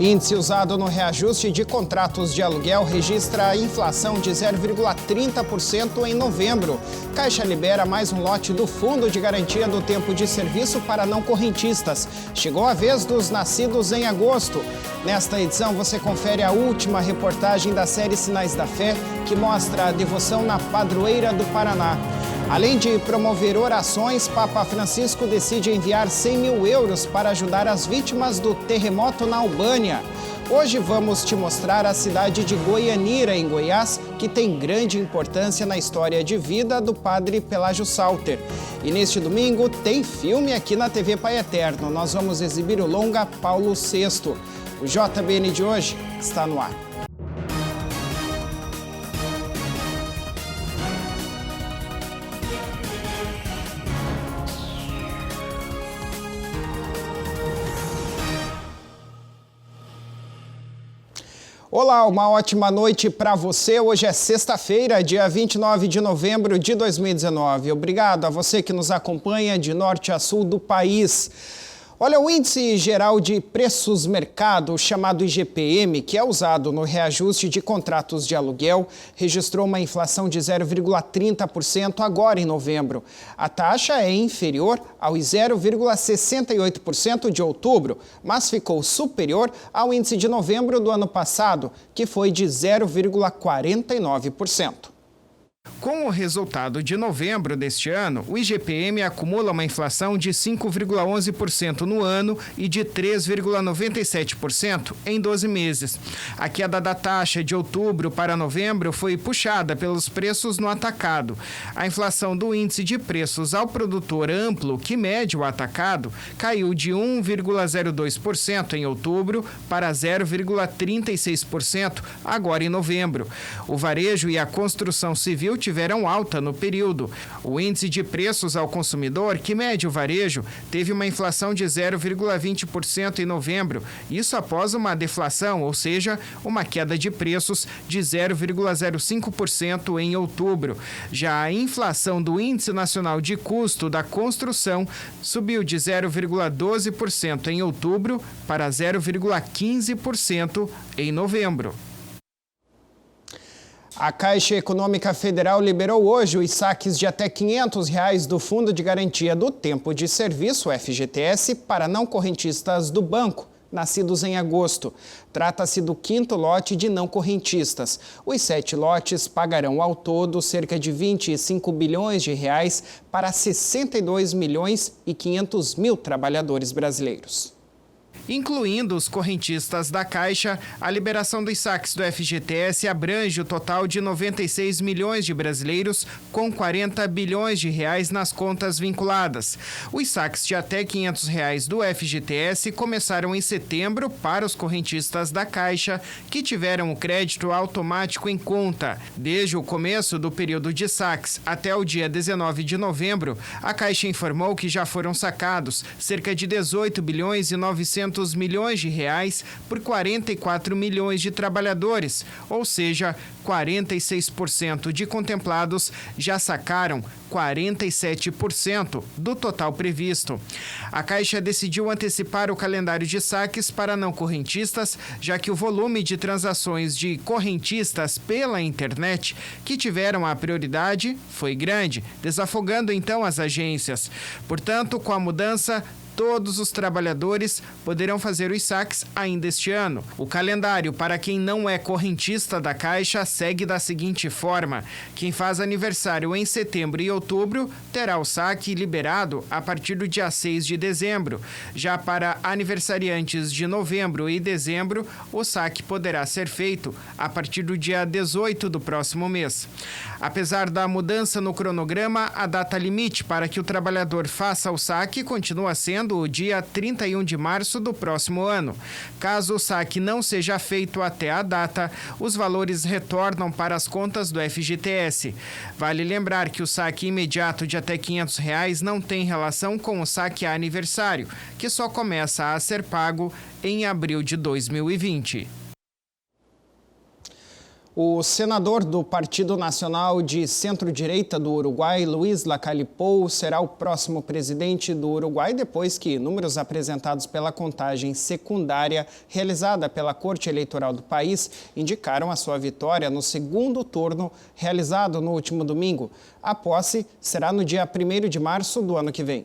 Índice usado no reajuste de contratos de aluguel registra a inflação de 0,30% em novembro. Caixa libera mais um lote do Fundo de Garantia do Tempo de Serviço para não correntistas. Chegou a vez dos nascidos em agosto. Nesta edição você confere a última reportagem da série Sinais da Fé, que mostra a devoção na padroeira do Paraná. Além de promover orações, Papa Francisco decide enviar 100 mil euros para ajudar as vítimas do terremoto na Albânia. Hoje vamos te mostrar a cidade de Goianira, em Goiás, que tem grande importância na história de vida do padre Pelágio Salter. E neste domingo tem filme aqui na TV Pai Eterno. Nós vamos exibir o longa Paulo VI. O JBN de hoje está no ar. Olá, uma ótima noite para você. Hoje é sexta-feira, dia 29 de novembro de 2019. Obrigado a você que nos acompanha de norte a sul do país. Olha, o Índice Geral de Preços Mercado, chamado IGPM, que é usado no reajuste de contratos de aluguel, registrou uma inflação de 0,30% agora em novembro. A taxa é inferior aos 0,68% de outubro, mas ficou superior ao índice de novembro do ano passado, que foi de 0,49%. Com o resultado de novembro deste ano, o IGPM acumula uma inflação de 5,11% no ano e de 3,97% em 12 meses. A queda da taxa de outubro para novembro foi puxada pelos preços no atacado. A inflação do índice de preços ao produtor amplo, que mede o atacado, caiu de 1,02% em outubro para 0,36% agora em novembro. O varejo e a construção civil tiveram alta no período. O índice de preços ao consumidor, que mede o varejo, teve uma inflação de 0,20% em novembro, isso após uma deflação, ou seja, uma queda de preços de 0,05% em outubro. Já a inflação do Índice Nacional de Custo da Construção subiu de 0,12% em outubro para 0,15% em novembro. A Caixa Econômica Federal liberou hoje os saques de até R$ 500 do Fundo de Garantia do Tempo de Serviço, FGTS, para não correntistas do banco, nascidos em agosto. Trata-se do 5º lote de não correntistas. Os 7 lotes pagarão ao todo cerca de R$ 25 bilhões para 62 milhões e 500 mil trabalhadores brasileiros. Incluindo os correntistas da Caixa, a liberação dos saques do FGTS abrange o total de 96 milhões de brasileiros, com 40 bilhões de reais nas contas vinculadas. Os saques de até R$ 500 do FGTS começaram em setembro para os correntistas da Caixa, que tiveram o crédito automático em conta. Desde o começo do período de saques até o dia 19 de novembro, a Caixa informou que já foram sacados cerca de 18 bilhões e 900 milhões de reais por 44 milhões de trabalhadores, ou seja, 46% de contemplados já sacaram 47% do total previsto. A Caixa decidiu antecipar o calendário de saques para não correntistas, já que o volume de transações de correntistas pela internet que tiveram a prioridade foi grande, desafogando então as agências. Portanto, com a mudança, todos os trabalhadores poderão fazer os saques ainda este ano. O calendário para quem não é correntista da Caixa segue da seguinte forma: quem faz aniversário em setembro e outubro terá o saque liberado a partir do dia 6 de dezembro. Já para aniversariantes de novembro e dezembro, o saque poderá ser feito a partir do dia 18 do próximo mês. Apesar da mudança no cronograma, a data limite para que o trabalhador faça o saque continua sendo o dia 31 de março do próximo ano. Caso o saque não seja feito até a data, os valores retornam para as contas do FGTS. Vale lembrar que o saque imediato de até R$ 500 não tem relação com o saque a aniversário, que só começa a ser pago em abril de 2020. O senador do Partido Nacional de Centro-Direita do Uruguai, Luiz Lacalle Pou, será o próximo presidente do Uruguai depois que números apresentados pela contagem secundária realizada pela Corte Eleitoral do país indicaram a sua vitória no segundo turno realizado no último domingo. A posse será no dia 1º de março do ano que vem.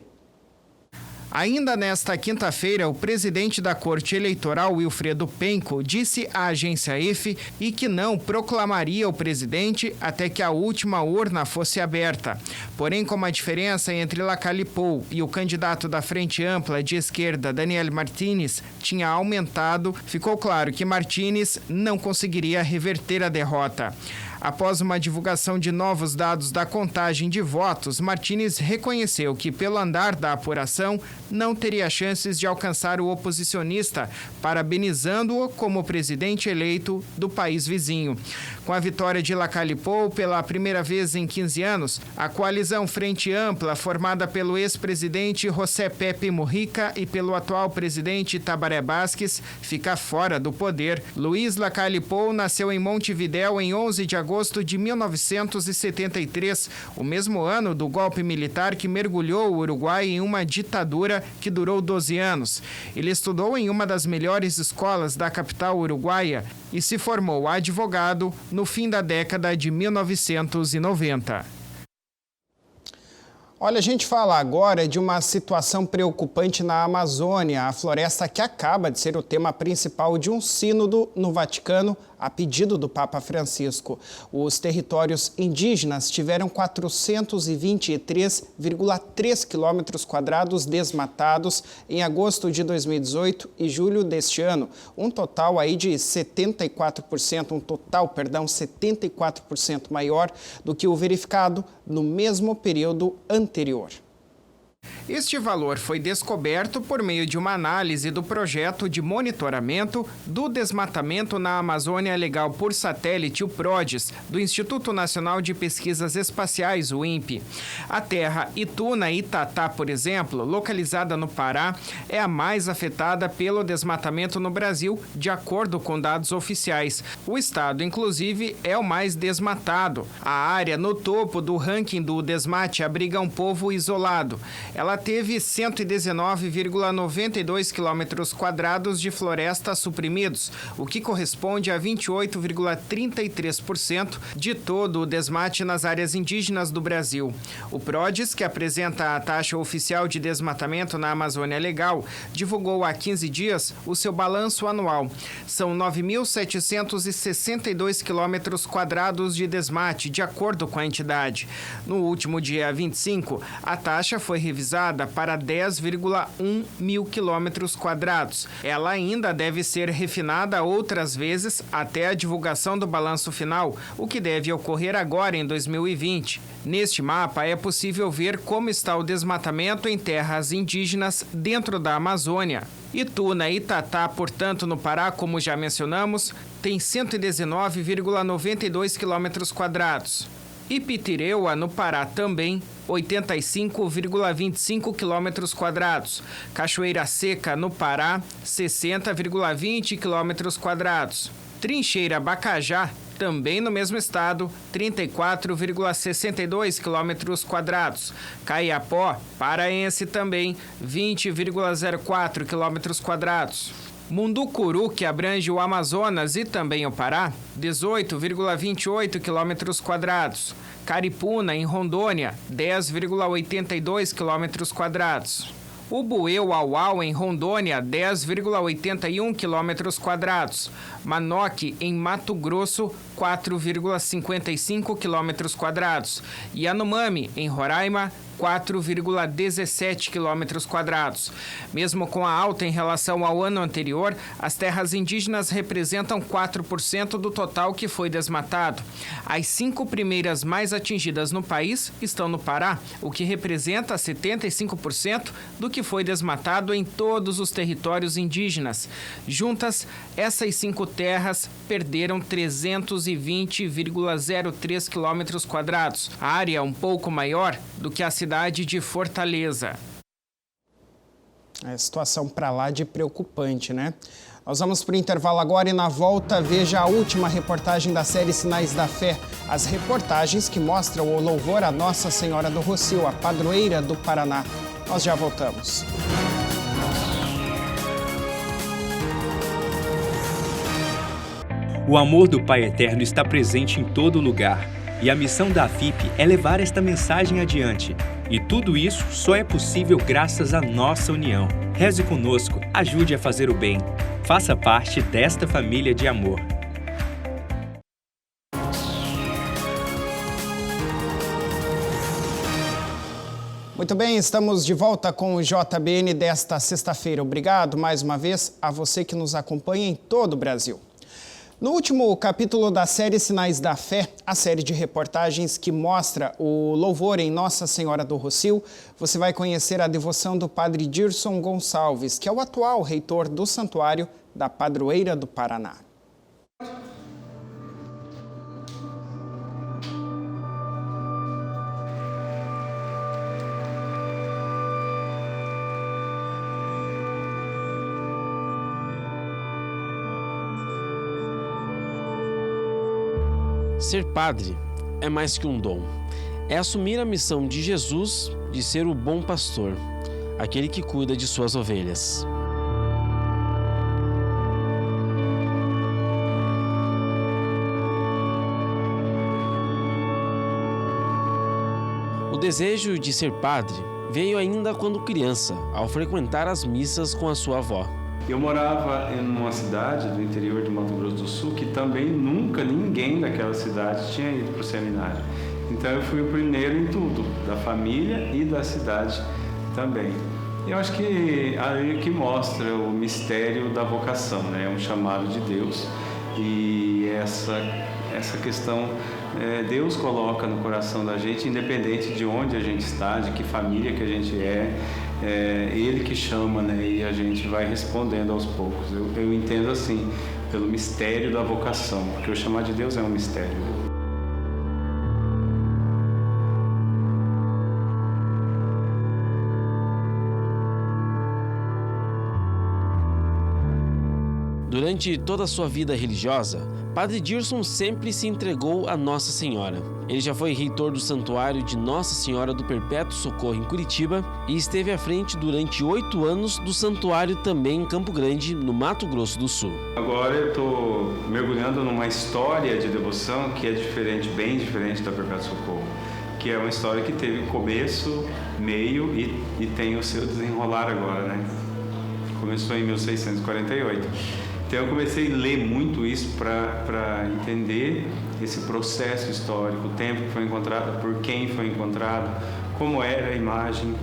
Ainda nesta quinta-feira, o presidente da Corte Eleitoral, Wilfredo Penco, disse à agência EFE que não proclamaria o presidente até que a última urna fosse aberta. Porém, como a diferença entre Lacalle Pou e o candidato da Frente Ampla de Esquerda, Daniel Martínez, tinha aumentado, ficou claro que Martínez não conseguiria reverter a derrota. Após uma divulgação de novos dados da contagem de votos, Martínez reconheceu que, pelo andar da apuração, não teria chances de alcançar o oposicionista, parabenizando-o como presidente eleito do país vizinho. Com a vitória de Lacalle Pou pela primeira vez em 15 anos, a coalizão Frente Ampla, formada pelo ex-presidente José Pepe Mujica e pelo atual presidente Tabaré Vázquez, fica fora do poder. Luiz Lacalle Pou nasceu em Montevidéu em 11 de agosto de 1973, o mesmo ano do golpe militar que mergulhou o Uruguai em uma ditadura que durou 12 anos. Ele estudou em uma das melhores escolas da capital uruguaia e se formou advogado no fim da década de 1990. Olha, a gente fala agora de uma situação preocupante na Amazônia, a floresta que acaba de ser o tema principal de um sínodo no Vaticano, a pedido do Papa Francisco. Os territórios indígenas tiveram 423,3 quilômetros quadrados desmatados em agosto de 2018 e julho deste ano, um total aí de 74% maior do que o verificado no mesmo período anterior. Este valor foi descoberto por meio de uma análise do projeto de monitoramento do desmatamento na Amazônia Legal por satélite, o PRODES, do Instituto Nacional de Pesquisas Espaciais, o INPE. A terra Ituna-Itatá, por exemplo, localizada no Pará, é a mais afetada pelo desmatamento no Brasil, de acordo com dados oficiais. O estado, inclusive, é o mais desmatado. A área no topo do ranking do desmate abriga um povo isolado. Ela teve 119,92 quilômetros quadrados de floresta suprimidos, o que corresponde a 28,33% de todo o desmate nas áreas indígenas do Brasil. O PRODES, que apresenta a taxa oficial de desmatamento na Amazônia Legal, divulgou há 15 dias o seu balanço anual. São 9.762 quilômetros quadrados de desmate, de acordo com a entidade. No último dia 25, a taxa foi revisada para 10,1 mil quilômetros quadrados. Ela ainda deve ser refinada outras vezes até a divulgação do balanço final, o que deve ocorrer agora em 2020. Neste mapa é possível ver como está o desmatamento em terras indígenas dentro da Amazônia. Ituna-Itatá, portanto, no Pará, como já mencionamos, tem 119,92 quilômetros quadrados. Ipitireua, no Pará, também 85,25 quilômetros quadrados. Cachoeira Seca, no Pará, 60,20 quilômetros quadrados. Trincheira Bacajá, também no mesmo estado, 34,62 quilômetros quadrados. Caiapó, paraense também, 20,04 quilômetros quadrados. Munducuru, que abrange o Amazonas e também o Pará, 18,28 quilômetros quadrados. Caripuna, em Rondônia, 10,82 quilômetros quadrados. Ubueu-Auau, em Rondônia, 10,81 quilômetros quadrados. Manoque, em Mato Grosso, 4,55 quilômetros quadrados. Yanomami, em Roraima, 4,17 quilômetros quadrados. Mesmo com a alta em relação ao ano anterior, as terras indígenas representam 4% do total que foi desmatado. As 5 primeiras mais atingidas no país estão no Pará, o que representa 75% do que foi desmatado em todos os territórios indígenas. Juntas, essas 5 terras perderam 320,03 quilômetros quadrados, área um pouco maior do que a cidade de Fortaleza. É situação para lá de preocupante, né? Nós vamos para o intervalo agora e na volta veja a última reportagem da série Sinais da Fé. As reportagens que mostram o louvor a Nossa Senhora do Rossio, a padroeira do Paraná. Nós já voltamos. O amor do Pai Eterno está presente em todo lugar. E a missão da AFIP é levar esta mensagem adiante. E tudo isso só é possível graças à nossa união. Reze conosco, ajude a fazer o bem. Faça parte desta família de amor. Muito bem, estamos de volta com o JBN desta sexta-feira. Obrigado mais uma vez a você que nos acompanha em todo o Brasil. No último capítulo da série Sinais da Fé, a série de reportagens que mostra o louvor em Nossa Senhora do Rossio, você vai conhecer a devoção do padre Dirson Gonçalves, que é o atual reitor do Santuário da Padroeira do Paraná. Ser padre é mais que um dom. É assumir a missão de Jesus de ser o bom pastor, aquele que cuida de suas ovelhas. O desejo de ser padre veio ainda quando criança, ao frequentar as missas com a sua avó. Eu morava em uma cidade do interior do Mato Grosso do Sul que também nunca ninguém daquela cidade tinha ido para o seminário. Então eu fui o primeiro em tudo, da família e da cidade também. Eu acho que aí que mostra o mistério da vocação, né? É um chamado de Deus e essa questão Deus coloca no coração da gente, independente de onde a gente está, de que família que a gente é Ele que chama, né? E a gente vai respondendo aos poucos. Eu entendo assim, pelo mistério da vocação, porque o chamar de Deus é um mistério. Durante toda a sua vida religiosa, Padre Dirson sempre se entregou a Nossa Senhora. Ele já foi reitor do Santuário de Nossa Senhora do Perpétuo Socorro em Curitiba e esteve à frente durante 8 anos do Santuário também em Campo Grande, no Mato Grosso do Sul. Agora eu estou mergulhando numa história de devoção que é diferente, bem diferente da Perpétuo Socorro, que é uma história que teve começo, meio e tem o seu desenrolar agora, né? Começou em 1648. Então eu comecei a ler muito isso para entender esse processo histórico, o tempo que foi encontrado, por quem foi encontrado, como era a imagem,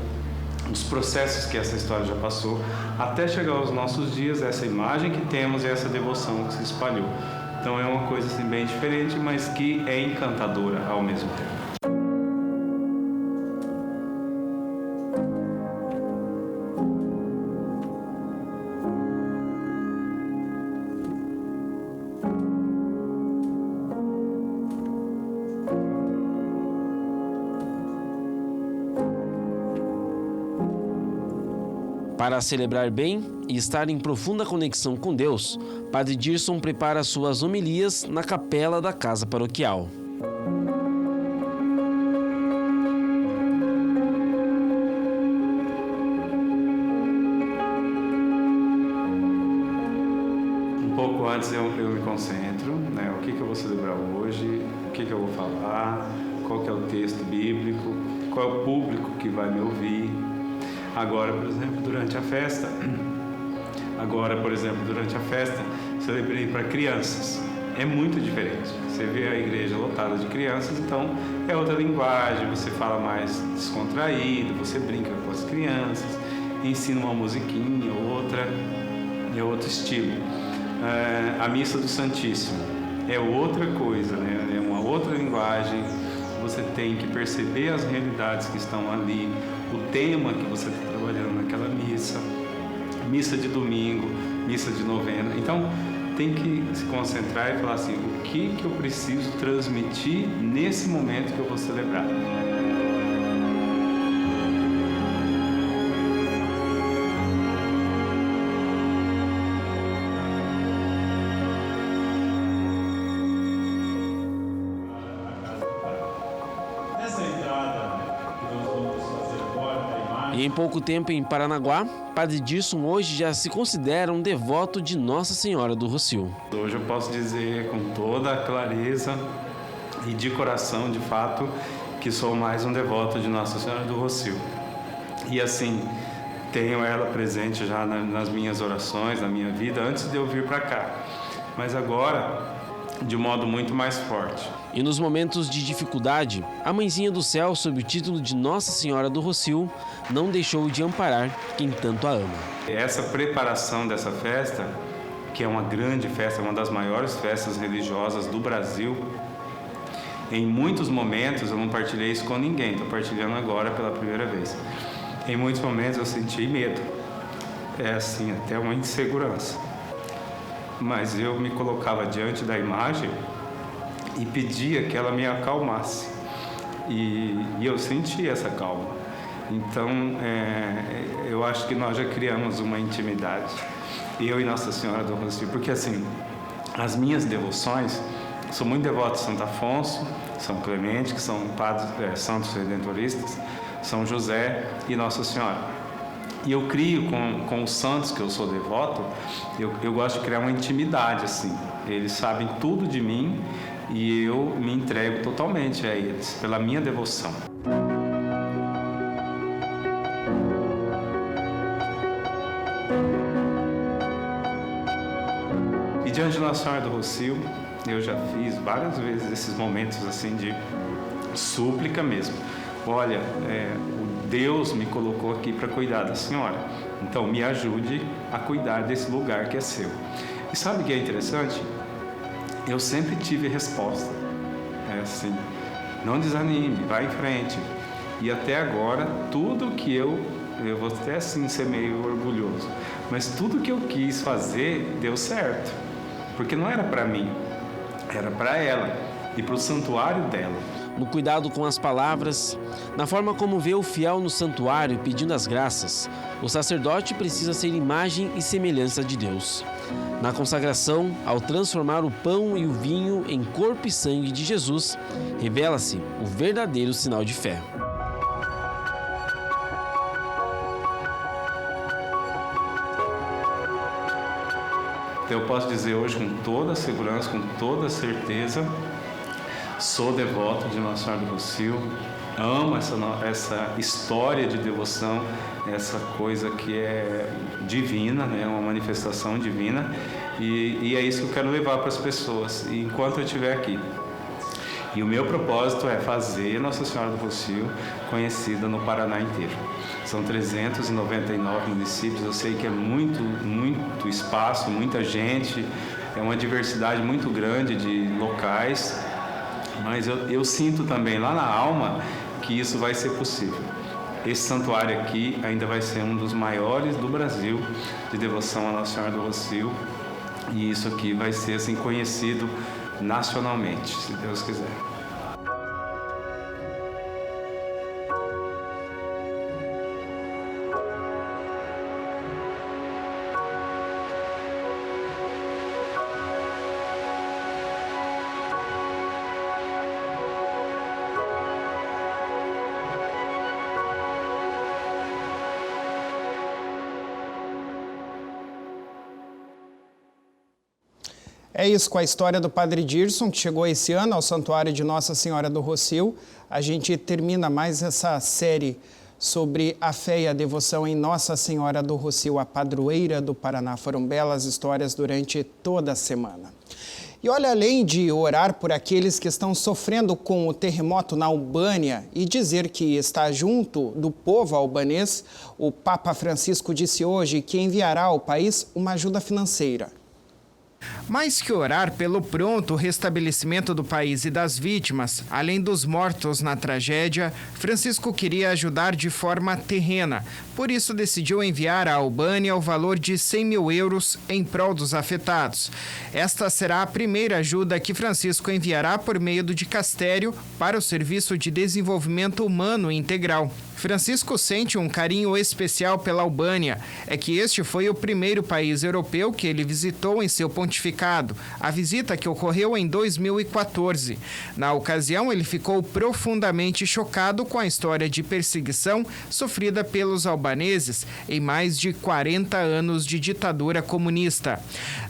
os processos que essa história já passou, até chegar aos nossos dias, essa imagem que temos e essa devoção que se espalhou. Então é uma coisa assim, bem diferente, mas que é encantadora ao mesmo tempo. Para celebrar bem e estar em profunda conexão com Deus, Padre Dirson prepara suas homilias na capela da casa paroquial. Um pouco antes eu me concentro, né? O que eu vou celebrar hoje, o que eu vou falar, qual que é o texto bíblico, qual é o público que vai me ouvir. Agora, por exemplo, durante a festa, celebrei para crianças. É muito diferente. Você vê a igreja lotada de crianças, então é outra linguagem, você fala mais descontraído, você brinca com as crianças, ensina uma musiquinha, outra, é outro estilo. A missa do Santíssimo é outra coisa, né? É uma outra linguagem. Você tem que perceber as realidades que estão ali, o tema que você está trabalhando naquela missa de domingo, missa de novena. Então, tem que se concentrar e falar assim, o que eu preciso transmitir nesse momento que eu vou celebrar. E em pouco tempo em Paranaguá, Padre Dirson hoje já se considera um devoto de Nossa Senhora do Rossio. Hoje eu posso dizer com toda a clareza e de coração, de fato, que sou mais um devoto de Nossa Senhora do Rossio. E assim, tenho ela presente já nas minhas orações, na minha vida, antes de eu vir para cá. Mas agora, de modo muito mais forte. E nos momentos de dificuldade, a Mãezinha do Céu, sob o título de Nossa Senhora do Rossio, não deixou de amparar quem tanto a ama. Essa preparação dessa festa, que é uma grande festa, uma das maiores festas religiosas do Brasil, em muitos momentos eu não partilhei isso com ninguém, estou partilhando agora pela primeira vez. Em muitos momentos eu senti medo, assim, até uma insegurança. Mas eu me colocava diante da imagem e pedia que ela me acalmasse. E eu senti essa calma. Então, eu acho que nós já criamos uma intimidade, eu e Nossa Senhora do Rossio, porque assim, as minhas devoções, sou muito devoto de Santo Afonso, São Clemente, que são padres, santos redentoristas, São José e Nossa Senhora. E eu crio com os santos que eu sou devoto, eu gosto de criar uma intimidade, assim. Eles sabem tudo de mim e eu me entrego totalmente a eles, pela minha devoção. E diante de Nossa Senhora do Rossio, eu já fiz várias vezes esses momentos assim de súplica mesmo. Olha, Deus me colocou aqui para cuidar da senhora, então me ajude a cuidar desse lugar que é seu. E sabe o que é interessante? Eu sempre tive resposta, assim, não desanime, vai em frente. E até agora, tudo que eu vou até assim ser meio orgulhoso, mas tudo que eu quis fazer deu certo, porque não era para mim, era para ela e para o santuário dela. No cuidado com as palavras, na forma como vê o fiel no santuário pedindo as graças, o sacerdote precisa ser imagem e semelhança de Deus. Na consagração, ao transformar o pão e o vinho em corpo e sangue de Jesus, revela-se o verdadeiro sinal de fé. Eu posso dizer hoje com toda a segurança, com toda a certeza, sou devoto de Nossa Senhora do Rossio, amo essa história de devoção, essa coisa que é divina, né? Uma manifestação divina, e é isso que eu quero levar para as pessoas enquanto eu estiver aqui. E o meu propósito é fazer Nossa Senhora do Rossio conhecida no Paraná inteiro. São 399 municípios, eu sei que é muito espaço, muita gente, é uma diversidade muito grande de locais, mas eu sinto também lá na alma que isso vai ser possível. Esse santuário aqui ainda vai ser um dos maiores do Brasil de devoção a Nossa Senhora do Rossio, e isso aqui vai ser assim conhecido nacionalmente, se Deus quiser. É isso, com a história do Padre Dirson, que chegou esse ano ao Santuário de Nossa Senhora do Rossio, a gente termina mais essa série sobre a fé e a devoção em Nossa Senhora do Rossio, a padroeira do Paraná. Foram belas histórias durante toda a semana. E olha, além de orar por aqueles que estão sofrendo com o terremoto na Albânia e dizer que está junto do povo albanês, o Papa Francisco disse hoje que enviará ao país uma ajuda financeira. Mais que orar pelo pronto restabelecimento do país e das vítimas, além dos mortos na tragédia, Francisco queria ajudar de forma terrena. Por isso, decidiu enviar à Albânia o valor de 100 mil euros em prol dos afetados. Esta será a primeira ajuda que Francisco enviará por meio do dicastério para o Serviço de Desenvolvimento Humano Integral. Francisco sente um carinho especial pela Albânia. É que este foi o primeiro país europeu que ele visitou em seu pontificado, a visita que ocorreu em 2014. Na ocasião, ele ficou profundamente chocado com a história de perseguição sofrida pelos albaneses em mais de 40 anos de ditadura comunista.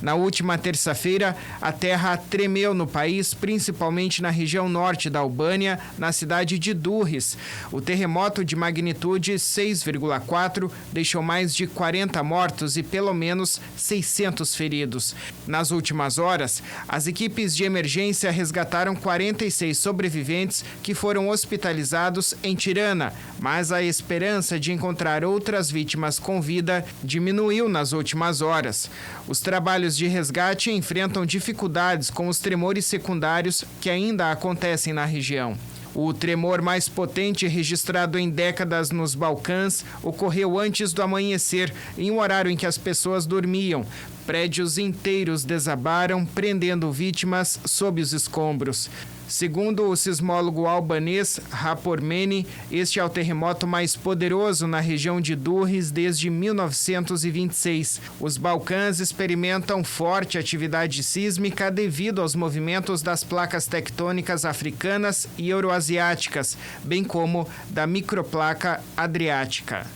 Na última terça-feira, a terra tremeu no país, principalmente na região norte da Albânia, na cidade de Durrës. O terremoto de magnitude 6,4 deixou mais de 40 mortos e pelo menos 600 feridos. Nas últimas horas, as equipes de emergência resgataram 46 sobreviventes que foram hospitalizados em Tirana, mas a esperança de encontrar outras vítimas com vida diminuiu nas últimas horas. Os trabalhos de resgate enfrentam dificuldades com os tremores secundários que ainda acontecem na região. O tremor mais potente registrado em décadas nos Balcãs ocorreu antes do amanhecer, em um horário em que as pessoas dormiam. Prédios inteiros desabaram, prendendo vítimas sob os escombros. Segundo o sismólogo albanês Rapor Meni, este é o terremoto mais poderoso na região de Durrës desde 1926. Os Balcãs experimentam forte atividade sísmica devido aos movimentos das placas tectônicas africanas e euroasiáticas, bem como da microplaca adriática.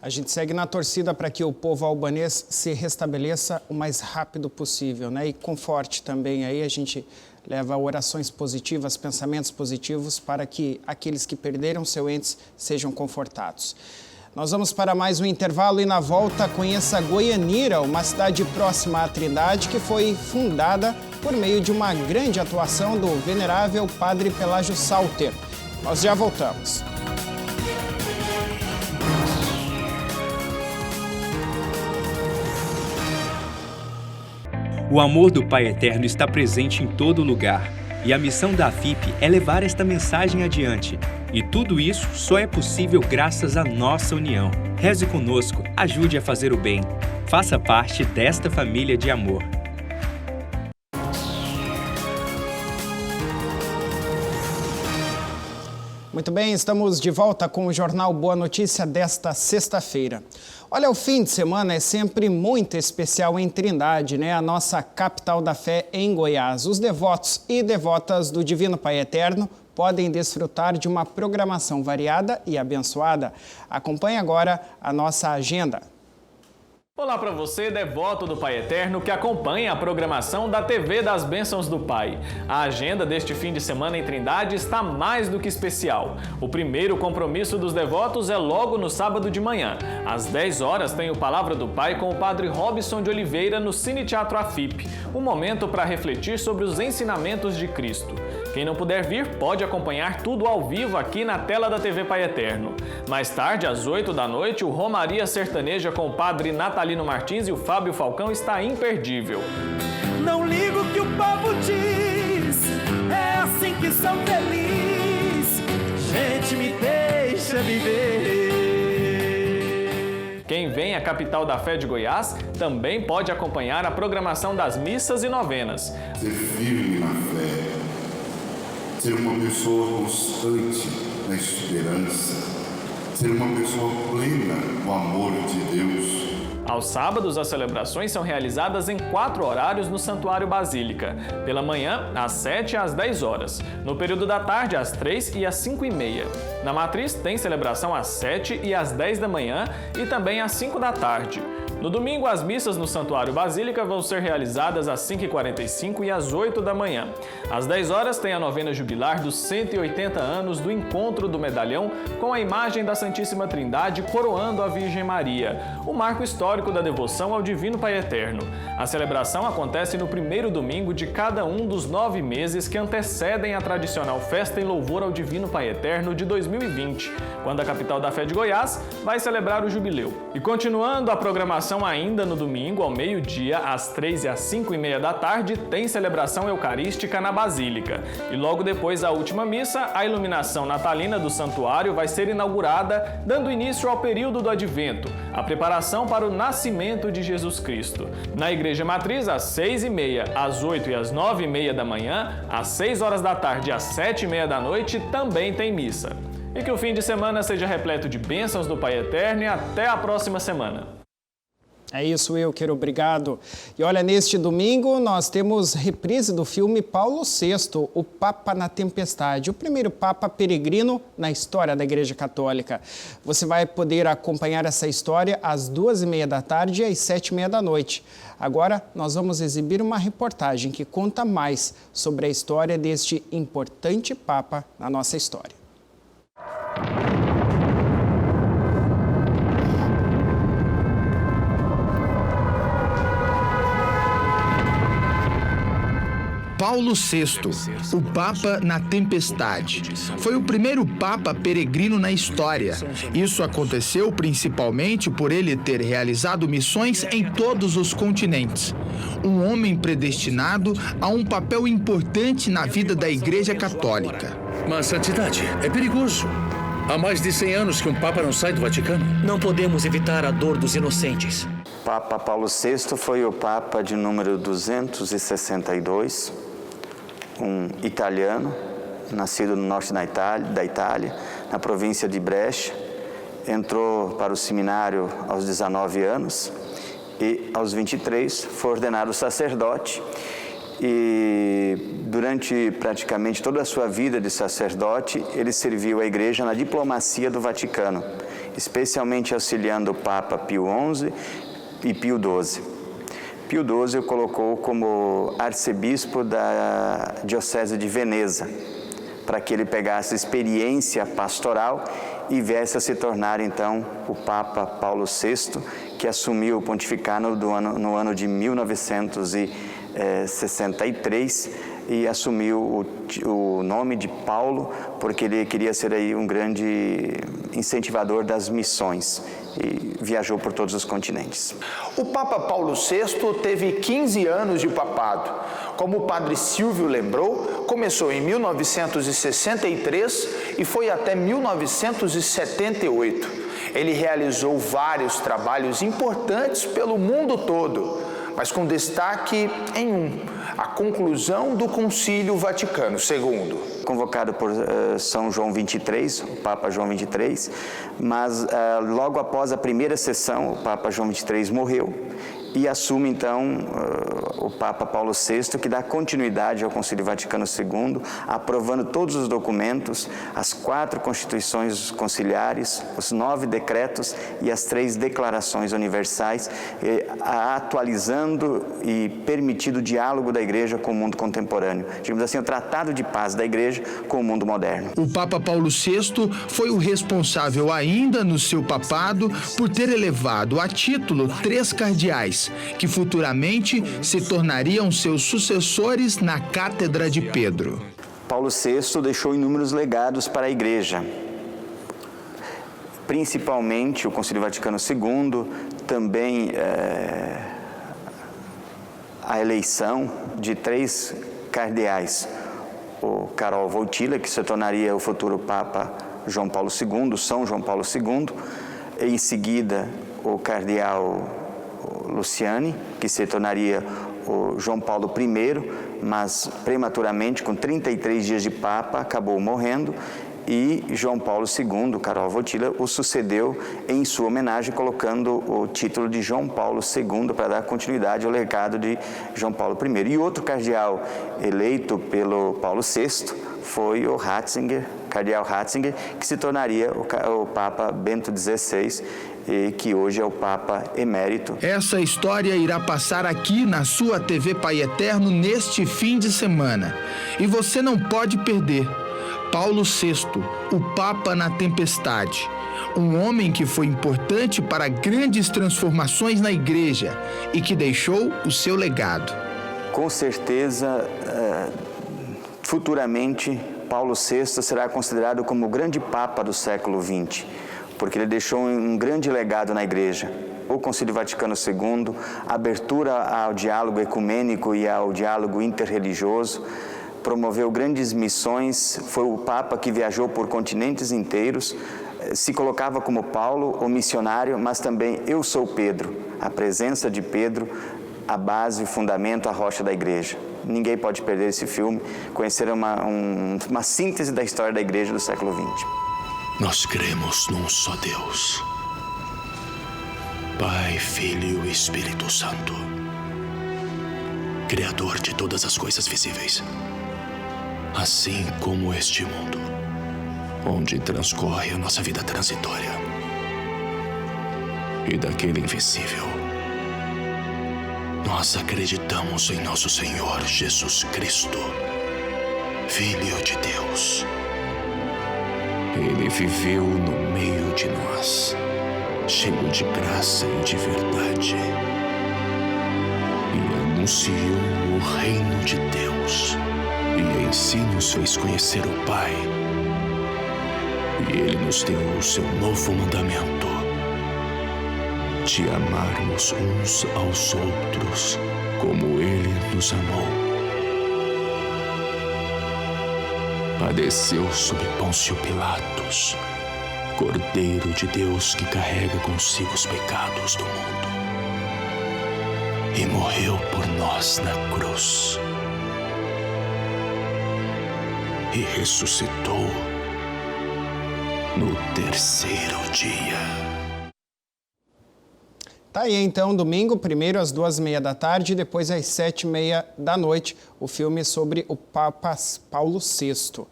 A gente segue na torcida para que o povo albanês se restabeleça o mais rápido possível, né? E conforte também aí, a gente leva orações positivas, pensamentos positivos para que aqueles que perderam seu entes sejam confortados. Nós vamos para mais um intervalo e na volta conheça Goianira, uma cidade próxima à Trindade que foi fundada por meio de uma grande atuação do venerável Padre Pelágio Salter. Nós já voltamos. O amor do Pai Eterno está presente em todo lugar, e a missão da AFIP é levar esta mensagem adiante. E tudo isso só é possível graças à nossa união. Reze conosco, ajude a fazer o bem. Faça parte desta família de amor. Muito bem, estamos de volta com o Jornal Boa Notícia desta sexta-feira. Olha, o fim de semana é sempre muito especial em Trindade, né? A nossa capital da fé em Goiás. Os devotos e devotas do Divino Pai Eterno podem desfrutar de uma programação variada e abençoada. Acompanhe agora a nossa agenda. Olá para você, devoto do Pai Eterno, que acompanha a programação da TV das Bênçãos do Pai. A agenda deste fim de semana em Trindade está mais do que especial. O primeiro compromisso dos devotos é logo no sábado de manhã. Às 10 horas tem o Palavra do Pai com o Padre Robson de Oliveira no Cine Teatro AFIP, um momento para refletir sobre os ensinamentos de Cristo. Quem não puder vir pode acompanhar tudo ao vivo aqui na tela da TV Pai Eterno. Mais tarde, às 8 da noite, o Romaria Sertaneja com o Padre Natalino Martins e o Fábio Falcão está imperdível. Não ligo o que o povo diz, é assim que sou feliz. Gente, me deixa viver. Quem vem à capital da fé de Goiás também pode acompanhar a programação das missas e novenas. Ser firme na fé, ser uma pessoa constante na esperança, ser uma pessoa plena no amor de Deus. Aos sábados, as celebrações são realizadas em 4 horários no Santuário Basílica. Pela manhã, às 7 e às 10 horas. No período da tarde, às 3 e às 5h30. Na Matriz, tem celebração às 7 e às 10 da manhã e também às 5 da tarde. No domingo, as missas no Santuário Basílica vão ser realizadas às 5h45 e às 8 da manhã. Às 10 horas tem a novena jubilar dos 180 anos do Encontro do Medalhão com a imagem da Santíssima Trindade coroando a Virgem Maria, o marco histórico da devoção ao Divino Pai Eterno. A celebração acontece no primeiro domingo de cada um dos 9 meses que antecedem a tradicional festa em louvor ao Divino Pai Eterno de 2020, quando a capital da fé de Goiás vai celebrar o jubileu. E continuando a programação ainda no domingo, ao meio-dia, às 3 e às 5h30 da tarde, tem celebração eucarística na Basílica. E logo depois da última missa, a iluminação natalina do santuário vai ser inaugurada, dando início ao período do Advento, a preparação para o nascimento de Jesus Cristo. Na Igreja Matriz, às 6h30, às 8 e às 9h30 da manhã, às 6 horas da tarde e às 7h30 da noite, também tem missa. E que o fim de semana seja repleto de bênçãos do Pai Eterno e até a próxima semana. É isso, Wilker, obrigado. E olha, neste domingo nós temos reprise do filme Paulo VI, o Papa na Tempestade, o primeiro Papa peregrino na história da Igreja Católica. Você vai poder acompanhar essa história às 2h30 da tarde e às 7h30 da noite. Agora nós vamos exibir uma reportagem que conta mais sobre a história deste importante Papa na nossa história. Paulo VI, o Papa na Tempestade. Foi o primeiro Papa peregrino na história. Isso aconteceu principalmente por ele ter realizado missões em todos os continentes. Um homem predestinado a um papel importante na vida da Igreja Católica. Mas, santidade, é perigoso. Há mais de 100 anos que um Papa não sai do Vaticano. Não podemos evitar a dor dos inocentes. Papa Paulo VI foi o Papa de número 262, um italiano, nascido no norte da Itália, na província de Brescia. Entrou para o seminário aos 19 anos e, aos 23, foi ordenado sacerdote. E durante praticamente toda a sua vida de sacerdote, ele serviu a Igreja na diplomacia do Vaticano, especialmente auxiliando o Papa Pio XI e Pio XII. Pio XII o colocou como arcebispo da Diocese de Veneza, para que ele pegasse experiência pastoral e viesse a se tornar, então, o Papa Paulo VI, que assumiu o pontificado no ano de 1963 e assumiu o nome de Paulo, porque ele queria ser aí um grande incentivador das missões e viajou por todos os continentes. O Papa Paulo VI teve 15 anos de papado. Como o padre Silvio lembrou, começou em 1963 e foi até 1978. Ele realizou vários trabalhos importantes pelo mundo todo, mas com destaque em a conclusão do Concílio Vaticano II. Convocado por São João XXIII, o Papa João XXIII, mas logo após a primeira sessão, o Papa João XXIII morreu e assume então o Papa Paulo VI, que dá continuidade ao Concílio Vaticano II, aprovando todos os documentos, as 4 constituições conciliares, os 9 decretos e as 3 declarações universais, atualizando e permitindo o diálogo da Igreja com o mundo contemporâneo. Digamos assim, o tratado de paz da Igreja com o mundo moderno. O Papa Paulo VI foi o responsável ainda no seu papado por ter elevado a título 3 cardeais, que futuramente se tornariam seus sucessores na Cátedra de Pedro. Paulo VI deixou inúmeros legados para a Igreja, principalmente o Concílio Vaticano II, também a eleição de 3 cardeais, o Karol Wojtyła, que se tornaria o futuro Papa João Paulo II, São João Paulo II, e em seguida o cardeal Luciani, que se tornaria o João Paulo I, mas prematuramente, com 33 dias de Papa, acabou morrendo, e João Paulo II, Karol Wojtyła, o sucedeu em sua homenagem, colocando o título de João Paulo II para dar continuidade ao legado de João Paulo I. E outro cardeal eleito pelo Paulo VI foi o Ratzinger, cardeal Ratzinger, que se tornaria o Papa Bento XVI, e que hoje é o Papa Emérito. Essa história irá passar aqui na sua TV Pai Eterno neste fim de semana. E você não pode perder. Paulo VI, o Papa na Tempestade. Um homem que foi importante para grandes transformações na Igreja e que deixou o seu legado. Com certeza, futuramente, Paulo VI será considerado como o grande Papa do século XX, porque ele deixou um grande legado na Igreja. O Concílio Vaticano II, a abertura ao diálogo ecumênico e ao diálogo interreligioso, promoveu grandes missões, foi o Papa que viajou por continentes inteiros, se colocava como Paulo, o missionário, mas também eu sou Pedro, a presença de Pedro, a base, o fundamento, a rocha da Igreja. Ninguém pode perder esse filme, conhecer uma síntese da história da Igreja do século XX. Nós cremos num só Deus, Pai, Filho e Espírito Santo, Criador de todas as coisas visíveis, assim como este mundo, onde transcorre a nossa vida transitória, e daquele invisível. Nós acreditamos em nosso Senhor Jesus Cristo, Filho de Deus. Ele viveu no meio de nós, cheio de graça e de verdade, e anunciou o reino de Deus, e em si nos fez conhecer o Pai. E Ele nos deu o seu novo mandamento, de amarmos uns aos outros como Ele nos amou. Padeceu sob Pôncio Pilatos, Cordeiro de Deus que carrega consigo os pecados do mundo, e morreu por nós na cruz, e ressuscitou no terceiro dia. Tá aí então, domingo, primeiro às 2h30 da tarde e depois às 7h30 da noite, o filme sobre o Papa Paulo VI.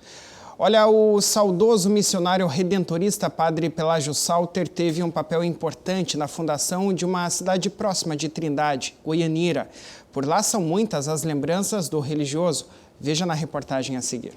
Olha, o saudoso missionário redentorista Padre Pelágio Salter teve um papel importante na fundação de uma cidade próxima de Trindade, Goianira. Por lá são muitas as lembranças do religioso. Veja na reportagem a seguir.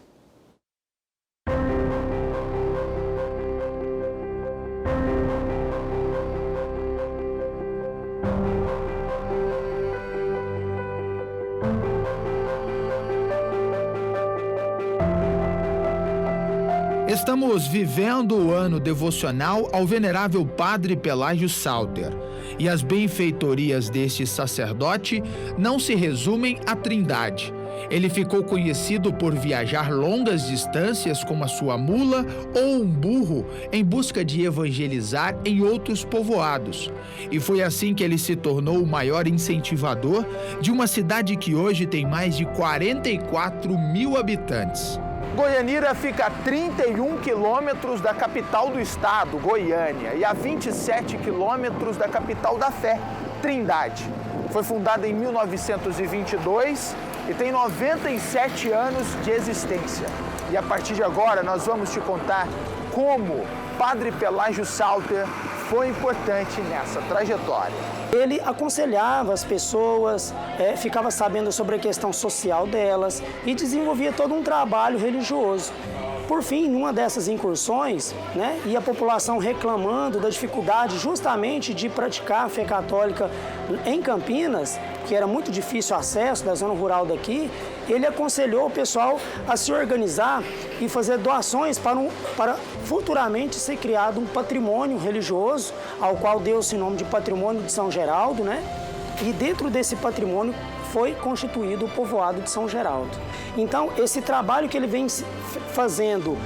Estamos vivendo o ano devocional ao venerável Padre Pelágio Salter. E as benfeitorias deste sacerdote não se resumem à Trindade. Ele ficou conhecido por viajar longas distâncias com a sua mula ou um burro em busca de evangelizar em outros povoados. E foi assim que ele se tornou o maior incentivador de uma cidade que hoje tem mais de 44 mil habitantes. Goianira fica a 31 quilômetros da capital do estado, Goiânia, e a 27 quilômetros da capital da fé, Trindade. Foi fundada em 1922 e tem 97 anos de existência. E a partir de agora nós vamos te contar como Padre Pelágio Salter foi importante nessa trajetória. Ele aconselhava as pessoas, ficava sabendo sobre a questão social delas e desenvolvia todo um trabalho religioso. Por fim, numa dessas incursões, e a população reclamando da dificuldade justamente de praticar a fé católica em Campinas, que era muito difícil o acesso da zona rural daqui, ele aconselhou o pessoal a se organizar e fazer doações para futuramente ser criado um patrimônio religioso, ao qual deu-se o nome de Patrimônio de São Geraldo, E dentro desse patrimônio foi constituído o povoado de São Geraldo. Então, esse trabalho que ele vem fazendo,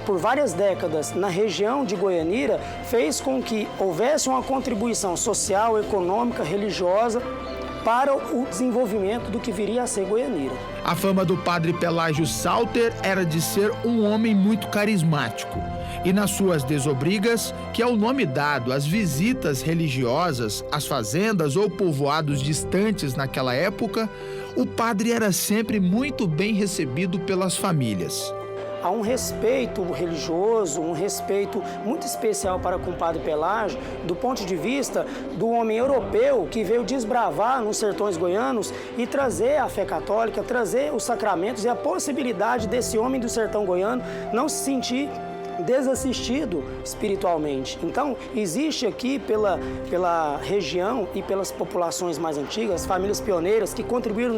por várias décadas na região de Goianira, fez com que houvesse uma contribuição social, econômica, religiosa para o desenvolvimento do que viria a ser Goianira. A fama do Padre Pelágio Salter era de ser um homem muito carismático. E nas suas desobrigas, que é o nome dado às visitas religiosas, às fazendas ou povoados distantes naquela época, o padre era sempre muito bem recebido pelas famílias. Há um respeito religioso, um respeito muito especial para com o Padre Pelágio, do ponto de vista do homem europeu que veio desbravar nos sertões goianos e trazer a fé católica, trazer os sacramentos e a possibilidade desse homem do sertão goiano não se sentir desassistido espiritualmente. Então, existe aqui pela região e pelas populações mais antigas, famílias pioneiras que contribuíram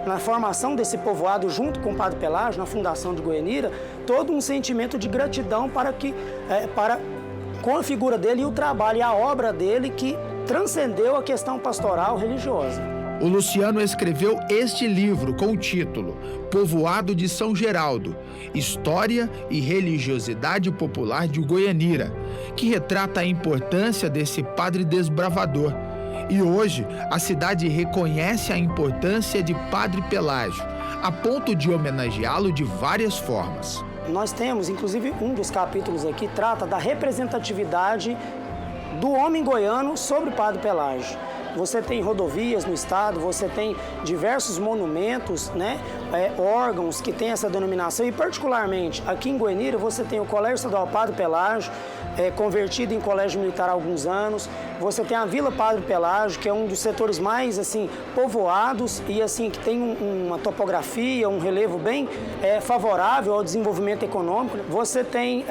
na formação desse povoado junto com o Padre Pelágio, na fundação de Goianira, todo um sentimento de gratidão com a figura dele e o trabalho e a obra dele que transcendeu a questão pastoral religiosa. O Luciano escreveu este livro com o título Povoado de São Geraldo, História e Religiosidade Popular de Goianira, que retrata a importância desse padre desbravador. E hoje, a cidade reconhece a importância de Padre Pelágio, a ponto de homenageá-lo de várias formas. nós temos, inclusive um dos capítulos aqui trata da representatividade do homem goiano sobre o Padre Pelágio. Você tem rodovias no estado, você tem diversos monumentos, né, órgãos que têm essa denominação e particularmente aqui em Goianira você tem o Colégio Estadual Padre Pelágio, convertido em colégio militar há alguns anos. Você tem a Vila Padre Pelágio, que é um dos setores mais assim povoados e assim que tem uma topografia, um relevo bem favorável ao desenvolvimento econômico. Você tem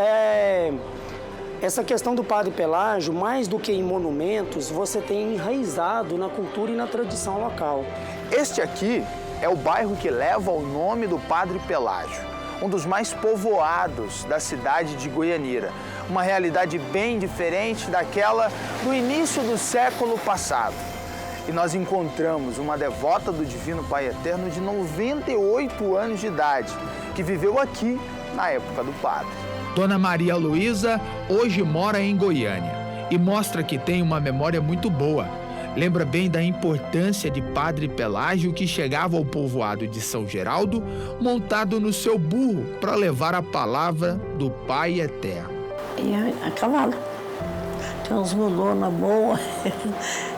essa questão do Padre Pelágio, mais do que em monumentos, você tem enraizado na cultura e na tradição local. Este aqui é o bairro que leva o nome do Padre Pelágio, um dos mais povoados da cidade de Goianira. Uma realidade bem diferente daquela do início do século passado. E nós encontramos uma devota do Divino Pai Eterno de 98 anos de idade, que viveu aqui na época do padre. Dona Maria Luísa hoje mora em Goiânia e mostra que tem uma memória muito boa. Lembra bem da importância de Padre Pelágio, que chegava ao povoado de São Geraldo montado no seu burro para levar a palavra do Pai Eterno. E a cavalo. Tinha uns mulona boa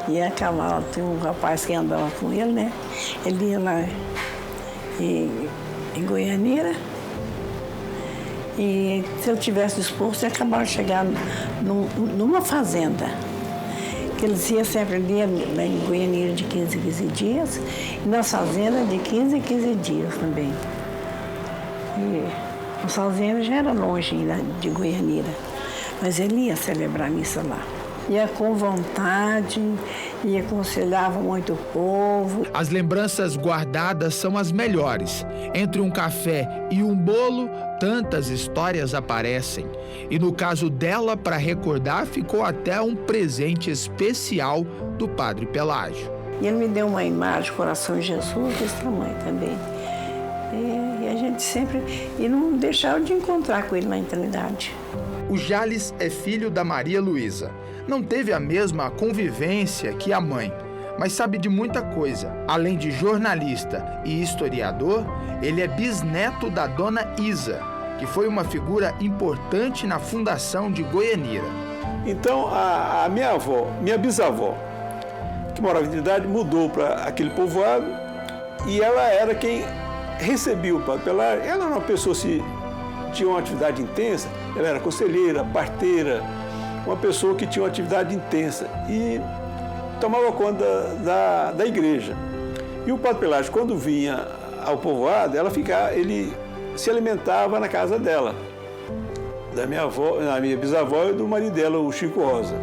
e a cavalo. Tem um rapaz que andava com ele, né? Ele ia lá em Goianira. E se eu tivesse disposto, eu acabava de chegar numa fazenda. Que eles iam sempre ali em Goianira de 15 em 15 dias, e nas fazendas de 15 em 15 dias também. E a fazenda já era longe de Goianira, mas ele ia celebrar a missa lá. Ia com vontade, e aconselhava muito o povo. As lembranças guardadas são as melhores. Entre um café e um bolo, tantas histórias aparecem. E no caso dela, para recordar, ficou até um presente especial do Padre Pelágio. E ele me deu uma imagem, Coração de Jesus, desse tamanho também. E a gente sempre... E não deixava de encontrar com ele na eternidade. O Jales é filho da Maria Luísa. Não teve a mesma convivência que a mãe, mas sabe de muita coisa. Além de jornalista e historiador, ele é bisneto da Dona Isa, que foi uma figura importante na fundação de Goianira. Então, a minha avó, minha bisavó, que morava em Trindade, mudou para aquele povoado e ela era quem recebia o Padre Pelágio. Ela era uma pessoa que tinha uma atividade intensa, ela era conselheira, parteira, uma pessoa que tinha uma atividade intensa e tomava conta da igreja. E o Padre Pelágio, quando vinha ao povoado, ele se alimentava na casa dela, da minha avó, da minha bisavó e do marido dela, o Chico Rosa.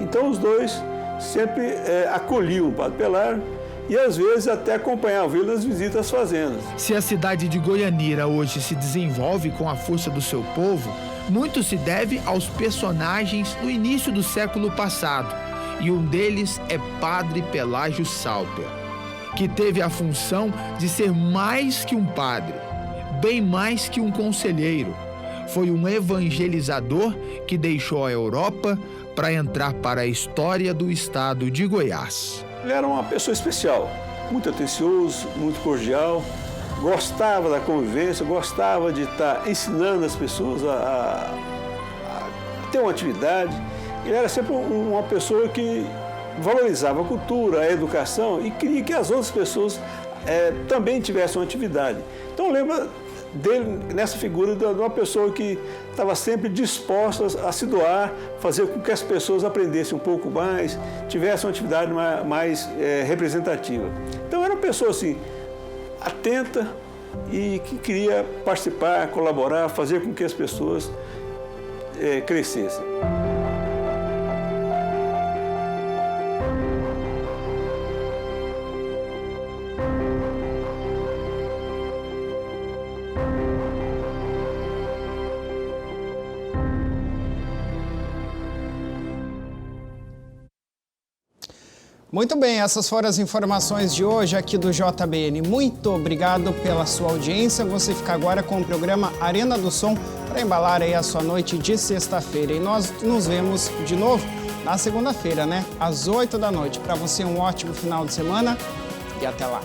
Então os dois sempre acolhiam o Padre Pelágio e às vezes até acompanhavam ele nas visitas às fazendas. Se a cidade de Goianira hoje se desenvolve com a força do seu povo, muito se deve aos personagens do início do século passado, e um deles é Padre Pelágio Salper, que teve a função de ser mais que um padre, bem mais que um conselheiro. Foi um evangelizador que deixou a Europa para entrar para a história do estado de Goiás. Ele era uma pessoa especial, muito atencioso, muito cordial, gostava da convivência, gostava de estar ensinando as pessoas a ter uma atividade. Ele era sempre uma pessoa que valorizava a cultura, a educação e queria que as outras pessoas também tivessem uma atividade. Então lembra dele nessa figura de uma pessoa que estava sempre disposta a se doar, fazer com que as pessoas aprendessem um pouco mais, tivessem uma atividade mais representativa. Então era uma pessoa assim, atenta e que queria participar, colaborar, fazer com que as pessoas crescessem. Muito bem, essas foram as informações de hoje aqui do JBN. Muito obrigado pela sua audiência. Você fica agora com o programa Arena do Som para embalar aí a sua noite de sexta-feira. E nós nos vemos de novo na segunda-feira, né? Às 8 da noite. Para você um ótimo final de semana e até lá.